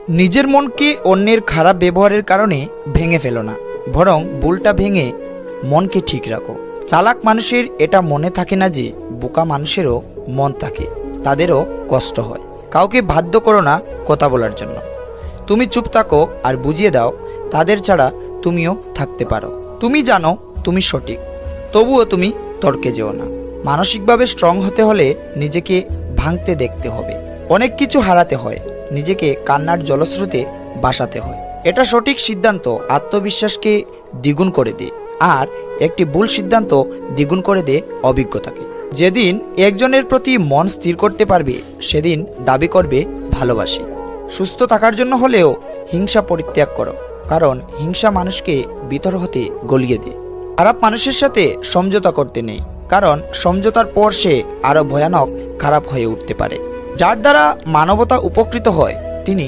নিজের মনকে অন্যের খারাপ ব্যবহারের কারণে ভেঙে ফেলো না, বরং ভুলটা ভেঙে মনকে ঠিক রাখো। চালাক মানুষের এটা মনে থাকে না যে বোকা মানুষেরও মন থাকে, তাদেরও কষ্ট হয়। কাউকে বাধ্য করো না কথা বলার জন্য। তুমি চুপ থাকো আর বুঝিয়ে দাও তাদের ছাড়া তুমিও থাকতে পারো। তুমি জানো তুমি সঠিক, তবুও তুমি তর্কে যেও না। মানসিকভাবে স্ট্রং হতে হলে নিজেকে ভাঙতে দেখতে হবে। অনেক কিছু হারাতে হয়, নিজেকে কান্নার জলস্রোতে বাসাতে হয়। এটা সঠিক সিদ্ধান্ত আত্মবিশ্বাসকে দ্বিগুণ করে দেয়, আর একটি ভুল সিদ্ধান্ত দ্বিগুণ করে দেয় অভিজ্ঞতাকে। যেদিন একজনের প্রতি মন স্থির করতে পারবে, সেদিন দাবি করবে ভালোবাসি। সুস্থ থাকার জন্য হলেও হিংসা পরিত্যাগ করো, কারণ হিংসা মানুষকে ভিতর হতে গলিয়ে দেয়। খারাপ মানুষের সাথে সমঝোতা করতে নেই, কারণ সমঝোতার পর সে আরো ভয়ানক খারাপ হয়ে উঠতে পারে। যার দ্বারা মানবতা উপকৃত হয় তিনি